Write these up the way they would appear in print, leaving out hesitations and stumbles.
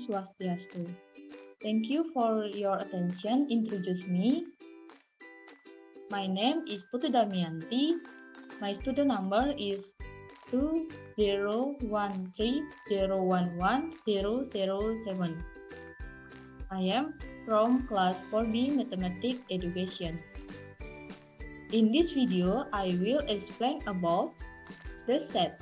Swastyastu. Thank you for your attention. Introduce me. My name is Putu Darmiyanti. My student number is 2013011007. I am from class 4B Mathematics Education. In this video, I will explain about the set.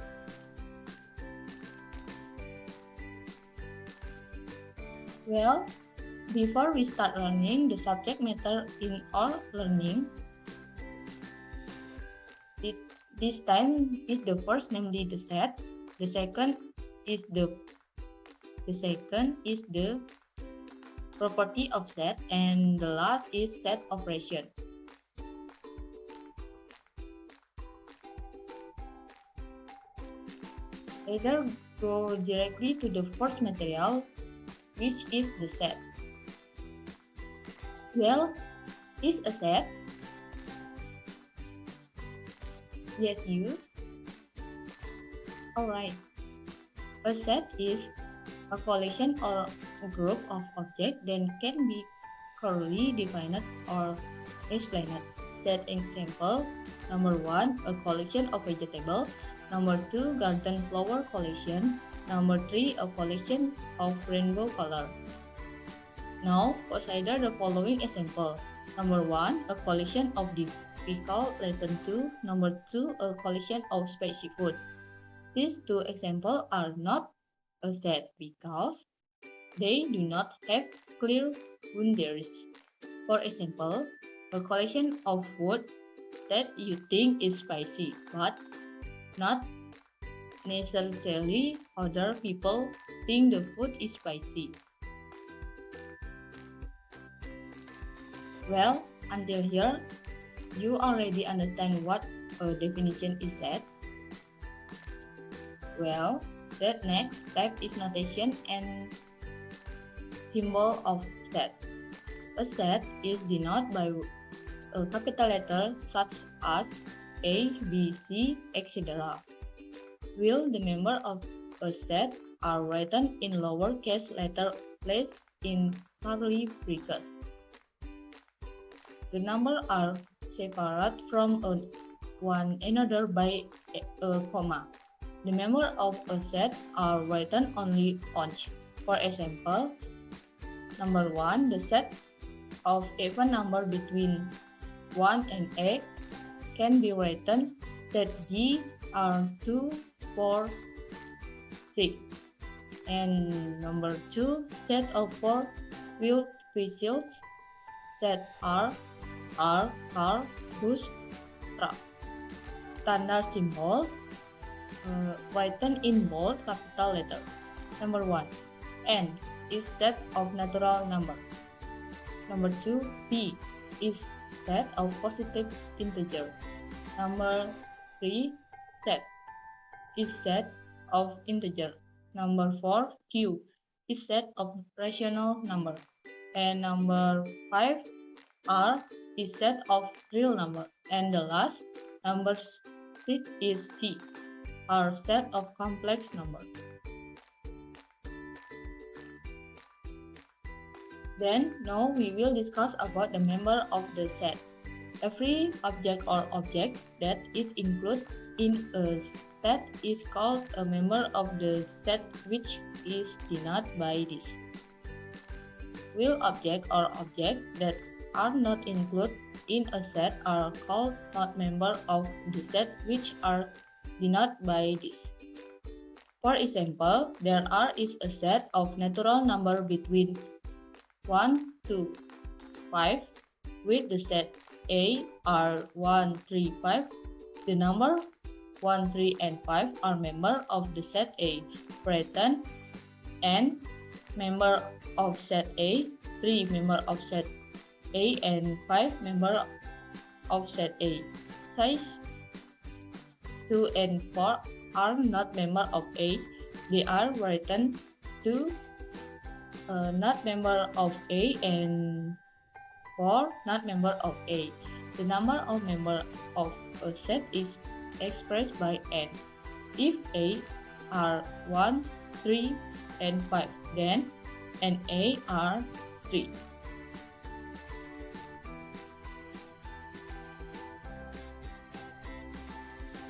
Well, before we start learning the subject matter in our learning, this time is the first, namely the set. The second is the property of set, and the last is set operation. Either go directly to the first material, which is the set. Well, is a set? Yes, you? Alright. A set is a collection or a group of objects that can be clearly defined or explained. Set example: number 1, a collection of vegetables. Number 2, garden flower collection. Number 3, a collection of rainbow color. Now, consider the following example. Number 1, a collection of difficult lesson 2. Number 2, a collection of spicy food. These two examples are not a set because they do not have clear boundaries. For example, a collection of food that you think is spicy, but not necessarily other people think the food is spicy. Well, until here, you already understand what a definition is set. Well, that next step is notation and symbol of set. A set is denoted by a capital letter such as A, B, C, etc. While the members of a set are written in lowercase letter placed in curly brackets. The numbers are separated from one another by a comma. The members of a set are written only once. For example, number 1, the set of even number between 1 and 8 can be written that G are 2, 4, 6. And number 2, set of 4 wheeled vehicles that are car, bus, truck. Standard symbol written in bold capital letter. Number 1, N is set of natural number. Number 2, P is set of positive integer. Number 3, Z is set of integer. Number 4, Q is set of rational number. And number 5, R is set of real number. And the last, number 6 is C, are set of complex number. Then, now we will discuss about the member of the set. Every object or object that is included in a set is called a member of the set, which is denoted by this. While object or objects that are not included in a set are called not member of the set, which are denoted by this. For example, there is a set of natural number between 1 to 5 with the set A are 1, 3, 5. The number 1, 3, and 5 are members of the set A. Written and member of set A, 3 member of set A, and 5 member of set A. Size 2 and 4 are not member of A. They are written to not member of A, and 4 not member of A. The number of members of a set is expressed by n. If A are 1, 3, and 5, then and A are 3.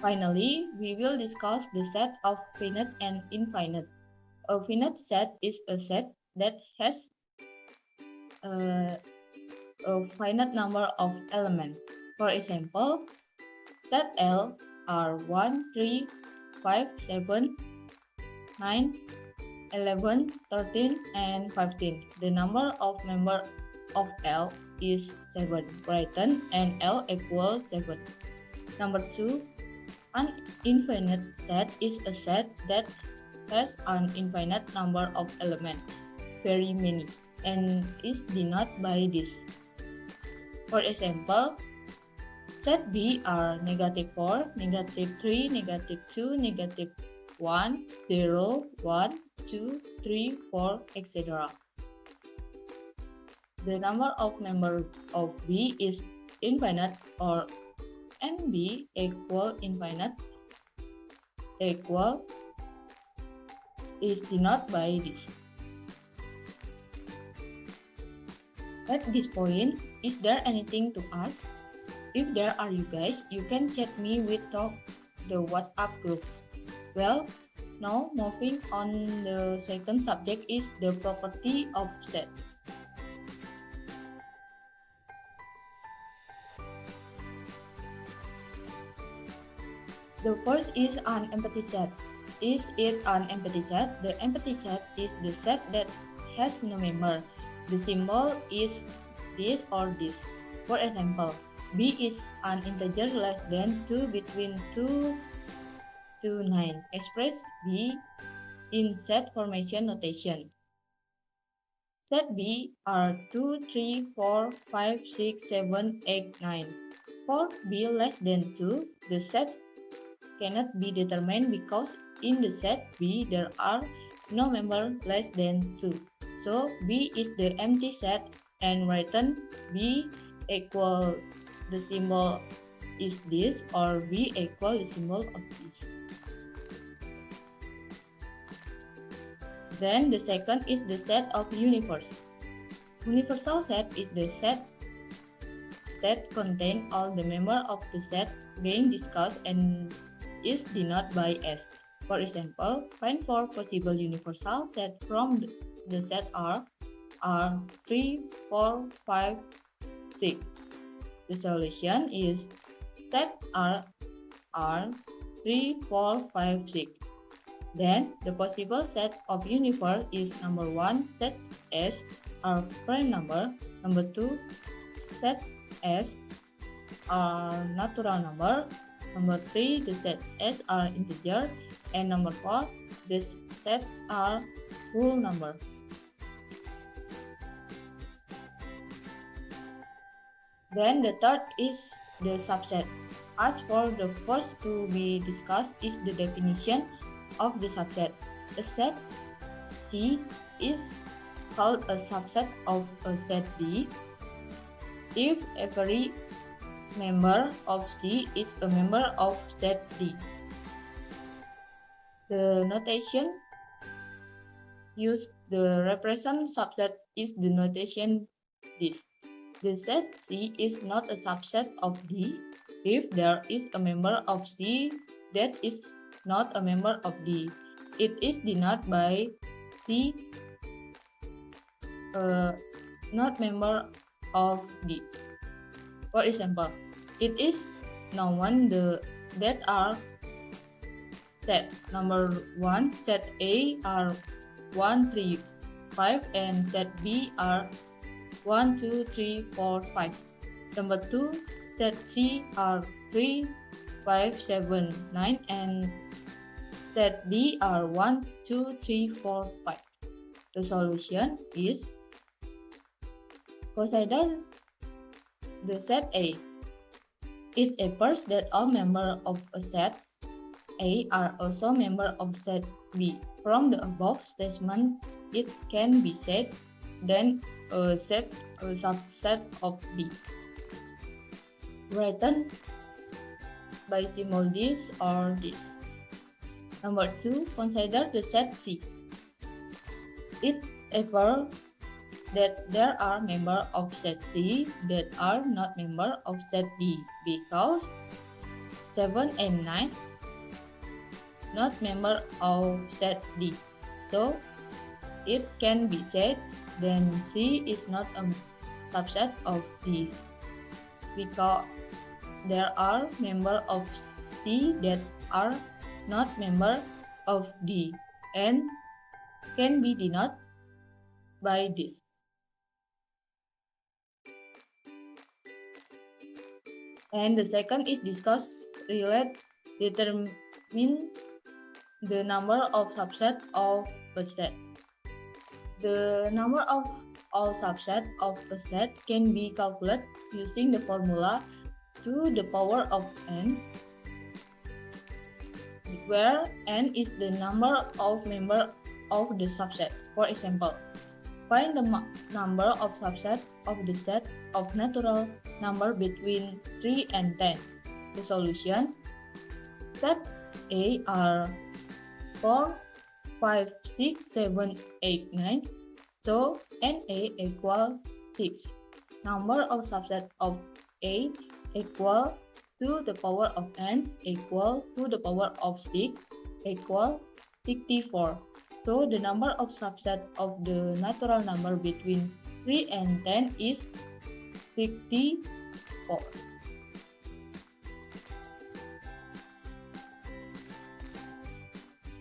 Finally, we will discuss the set of finite and infinite. A finite set is a set that has a finite number of elements. For example, set L are 1, 3, 5, 7, 9, 11, 13, and 15. The number of members of L is 7, written and L equals 7. Number 2, an infinite set is a set that has an infinite number of elements, very many, and is denoted by this. For example, set B are -4, -3, -2, -1, 0, 1, 2, 3, 4, etc. The number of members of B is infinite or NB equal infinite equal is denoted by this. At this point, is there anything to ask? If there are you guys, you can chat me with the WhatsApp group. Well, now moving on, the second subject is the property of set. The first is an empty set. Is it an empty set? The empty set is the set that has no member. The symbol is this or this. For example, B is an integer less than 2 between 2 to 9. Express B in set formation notation. Set B are 2, 3, 4, 5, 6, 7, 8, 9. For B less than 2, the set cannot be determined because in the set B there are no members less than 2. So B is the empty set and written B equal the symbol is this or B equal the symbol of this. Then the second is the set of universe. Universal set is the set that contains all the members of the set being discussed and is denoted by S. For example, find 4 possible universal sets from the set R are 3, 4, 5, 6. The solution is set R are 3, 4, 5, 6. Then the possible set of universe is number 1, set S are prime number, number 2, set S are natural number, number 3, the set S are integer, and number 4, the set are whole number. Then the third is the subset. As for the first to be discussed is the definition of the subset. A set C is called a subset of a set D if every member of C is a member of set D. The notation used to represent subset is the notation this. The set C is not a subset of D if there is a member of C that is not a member of D. It is denoted by C not member of D. For example, it is known that are set number 1, set A are 1, 3, 5 and set B are 1, 2, 3, 4, 5. Number 2, set C are 3, 5, 7, 9 and set D are 1, 2, 3, 4, 5. The solution is consider the set A. It appears that all members of a set A are also members of set B. From the above statement, it can be said then a subset of B. Written by symbol this or this. Number 2, consider the set C. It ever that there are members of set C that are not members of set D because 7 and 9 not member of set D. So it can be said then C is not a subset of D because there are members of C that are not members of D and can be denoted by this. And the second is discuss relate determine the number of subset of a set. The number of all subsets of a set can be calculated using the formula to the power of n, where n is the number of members of the subset. For example, find the number of subsets of the set of natural number between 3 and 10. The solution: set A are 4, 5, 6, 7, 8, 9. So NA equal 6. Number of subsets of A equal to the power of n equal to the power of 6 equal 64. So the number of subsets of the natural number between 3 and 10 is 64.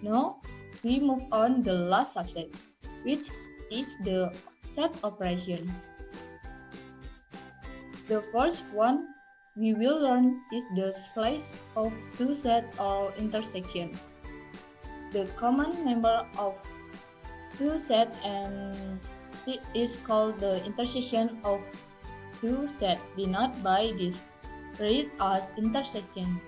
Now we move on the last subset, which is the set operation. The first one we will learn is the slice of two sets or intersection. The common member of two sets and it is called the intersection of two sets denoted by this read as intersection.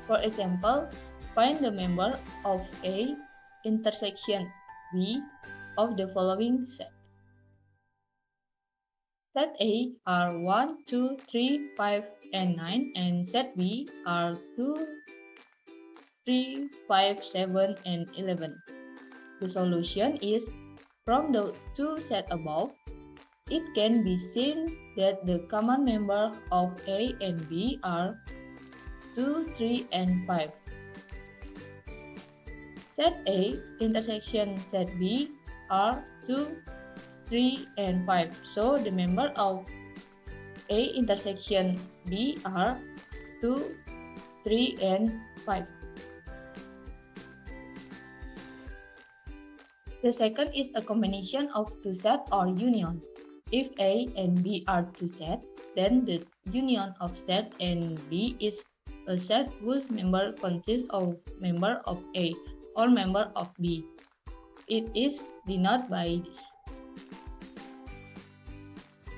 For example, find the member of A intersection B of the following set. Set A are 1, 2, 3, 5, and 9, and set B are 2, 3, 5, 7, and 11. The solution is from the two sets above. It can be seen that the common member of A and B are 2, 3, and 5. Set A intersection set B are 2, 3, and 5. So the member of A intersection B are 2, 3, and 5. The second is a combination of two sets or union. If A and B are two sets, then the union of set and B is a set whose member consists of member of A or member of B. It is denoted by this.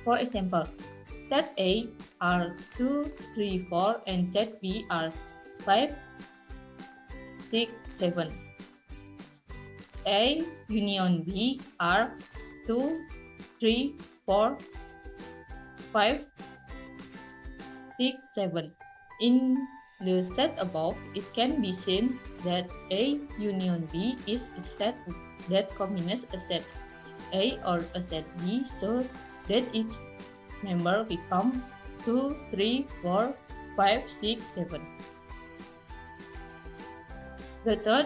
For example, set A are 2, 3, 4 and set B are 5, 6, 7. A union B are 2, 3, 4, 5, 6, 7. In the set above, it can be seen that A union B is a set that combines a set A or a set B so that each member becomes 2, 3, 4, 5, 6, 7. The third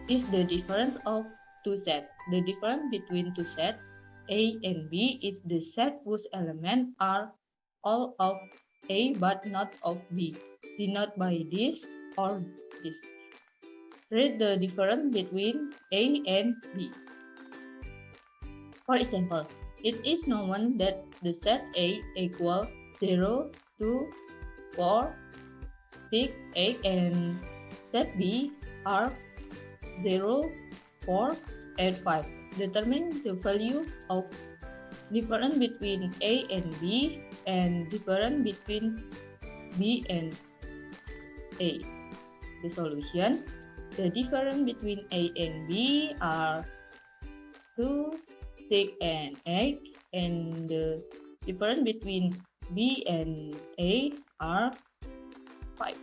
is the difference of two sets. The difference between two sets A and B is the set whose elements are all of A but not of B, denoted by this or this. Read the difference between A and B. For example, it is known that the set A equals 0, 2, 4, 6, 8 and set B are 0, 4, and 5. Determine the value of difference between A and B and difference between B and A. The solution: the difference between A and B are 2, 6, and 8, and the difference between B and A are 5.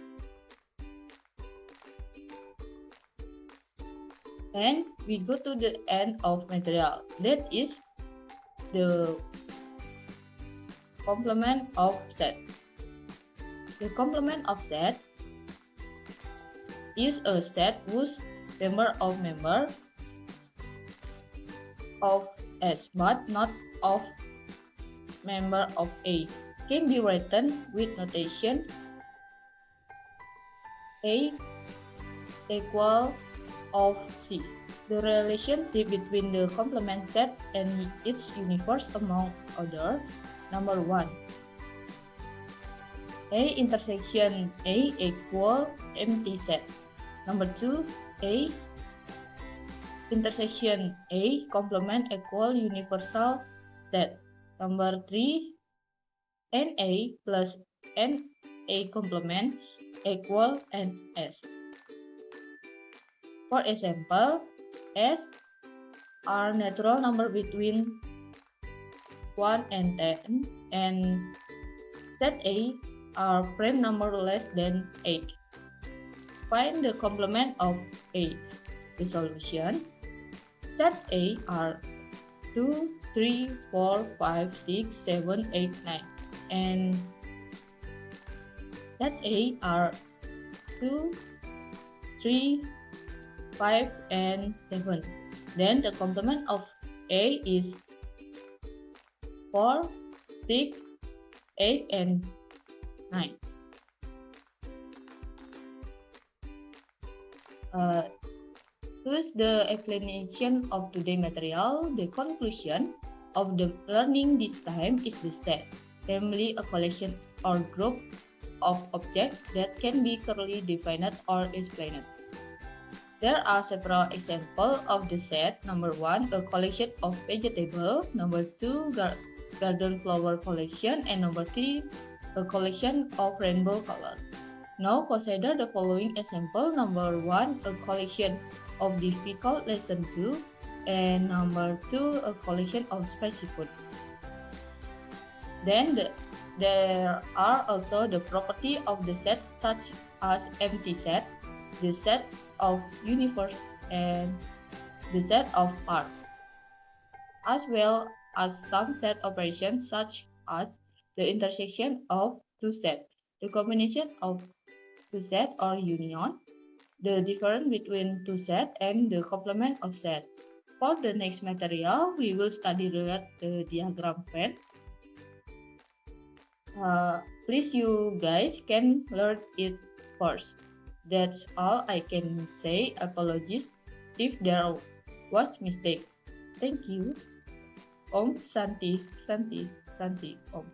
And we go to the end of material. That is the complement of set. The complement of set is a set whose member of S but not of member of A can be written with notation A equal of C. The relationship between the complement set and its universe among other. Number 1. A intersection A equal empty set. Number 2. A intersection A complement equal universal set. Number 3. NA plus NA complement equal NS. For example, S are natural number between 1 and 10, and set A are prime number less than 8. Find the complement of A. The solution: set A are 2, 3, 4, 5, 6, 7, 8, 9, and set A are 2, 3, 5, and 7. Then the complement of A is 4, 6, 8, and 9. Thus the explanation of today's material. The conclusion of the learning this time is the set, namely a collection or group of objects that can be clearly defined or explained. There are several examples of the set. Number 1, a collection of vegetables. Number 2, garden flower collection. And number 3, a collection of rainbow colors. Now consider the following example. Number 1, a collection of difficult lesson 2. And number 2, a collection of spicy food. Then there are also the property of the set, such as empty set, the set of universe, and the set of parts, as well as some set operations such as the intersection of two sets, the combination of two sets or union, the difference between two sets, and the complement of sets. For the next material, we will study the diagram fan. Please you guys can learn it first. That's all I can say. Apologies if there was mistake. Thank you. Om Santih, Santih, Santih, Om.